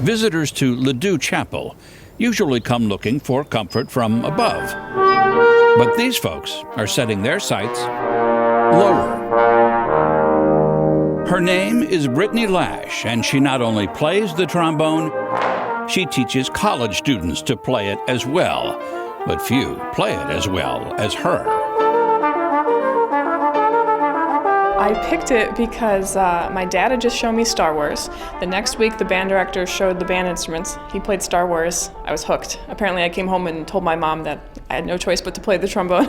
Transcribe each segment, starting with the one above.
Visitors to Ledoux Chapel usually come looking for comfort from above. But these folks are setting their sights lower. Her name is Brittany Lash, and she not only plays the trombone, she teaches college students to play it as well, but few play it as well as her. I picked it because my dad had just shown me Star Wars. The next week, the band director showed the band instruments. He played Star Wars. I was hooked. Apparently, I came home and told my mom that I had no choice but to play the trombone.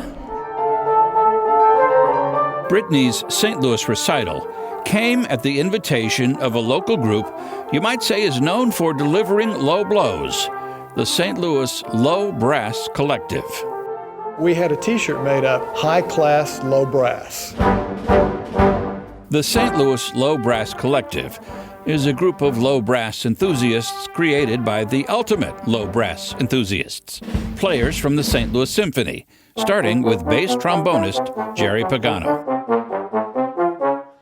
Brittany's St. Louis recital came at the invitation of a local group you might say is known for delivering low blows, the St. Louis Low Brass Collective. We had a t-shirt made up, High Class Low Brass. The St. Louis Low Brass Collective is a group of low brass enthusiasts created by the ultimate low brass enthusiasts, players from the St. Louis Symphony, starting with bass trombonist Jerry Pagano.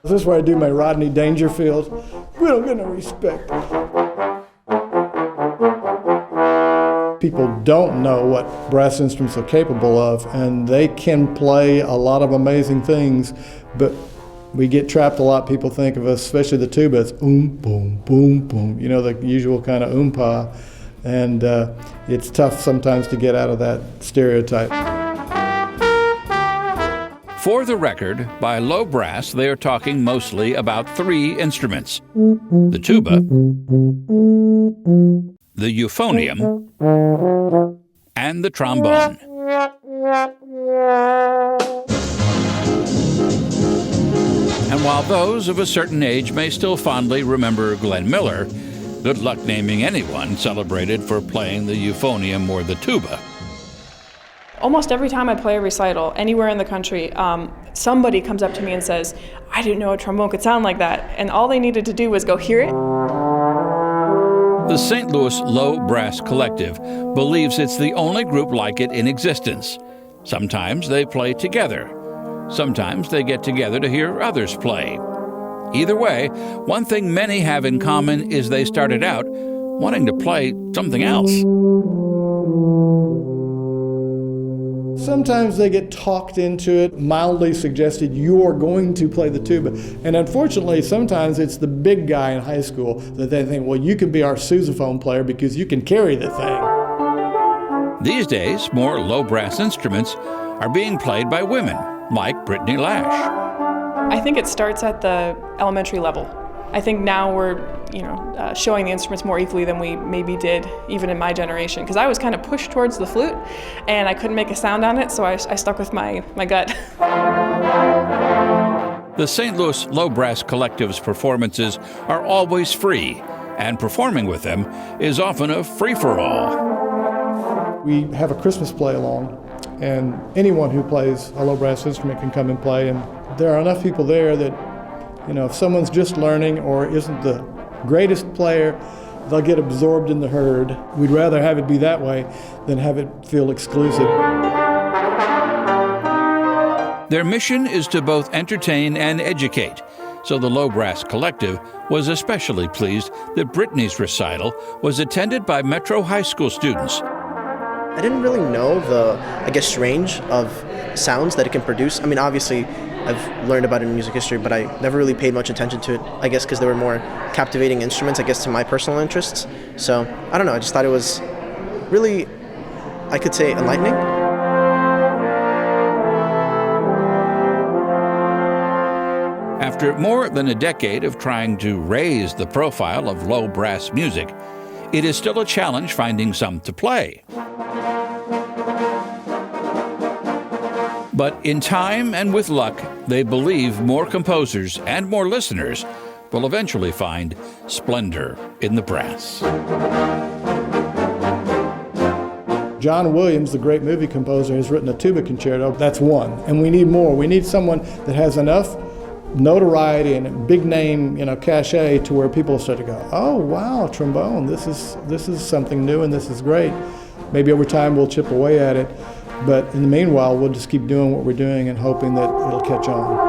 This is where I do my Rodney Dangerfield. We don't get no respect. People don't know what brass instruments are capable of, and they can play a lot of amazing things, but we get trapped a lot. People think of us, especially the tuba, it's boom, boom, boom, you know, the usual kind of oompa, and it's tough sometimes to get out of that stereotype. For the record, by low brass, they are talking mostly about three instruments: the tuba, the euphonium, and the trombone. And while those of a certain age may still fondly remember Glenn Miller, good luck naming anyone celebrated for playing the euphonium or the tuba. Almost every time I play a recital, anywhere in the country, somebody comes up to me and says, I didn't know a trombone could sound like that. And all they needed to do was go hear it. The St. Louis Low Brass Collective believes it's the only group like it in existence. Sometimes they play together. Sometimes they get together to hear others play. Either way, one thing many have in common is they started out wanting to play something else. Sometimes they get talked into it, mildly suggested you're going to play the tuba. And unfortunately, sometimes it's the big guy in high school that they think, well, you can be our sousaphone player because you can carry the thing. These days, more low brass instruments are being played by women, like Brittany Lash. I think it starts at the elementary level. I think now we're, showing the instruments more equally than we maybe did even in my generation. Because I was kind of pushed towards the flute, and I couldn't make a sound on it, so I stuck with my gut. The St. Louis Low Brass Collective's performances are always free, and performing with them is often a free-for-all. We have a Christmas play-along, and anyone who plays a low brass instrument can come and play, and there are enough people there that if someone's just learning or isn't the greatest player, they'll get absorbed in the herd. We'd rather have it be that way than have it feel exclusive. Their mission is to both entertain and educate, so the Low Brass Collective was especially pleased that Brittany's recital was attended by Metro High School students. I didn't really know the, range of sounds that it can produce. I mean, obviously, I've learned about it in music history, but I never really paid much attention to it, because they were more captivating instruments, to my personal interests. So, I don't know, I just thought it was really, I could say, enlightening. After more than a decade of trying to raise the profile of low brass music, it is still a challenge finding some to play. But in time and with luck, they believe more composers and more listeners will eventually find splendor in the brass. John Williams, the great movie composer, has written a tuba concerto. That's one, and we need more. We need someone that has enough notoriety and big name, cachet to where people start to go, oh wow, trombone, this is something new and this is great. Maybe over time we'll chip away at it. But in the meanwhile, we'll just keep doing what we're doing and hoping that it'll catch on.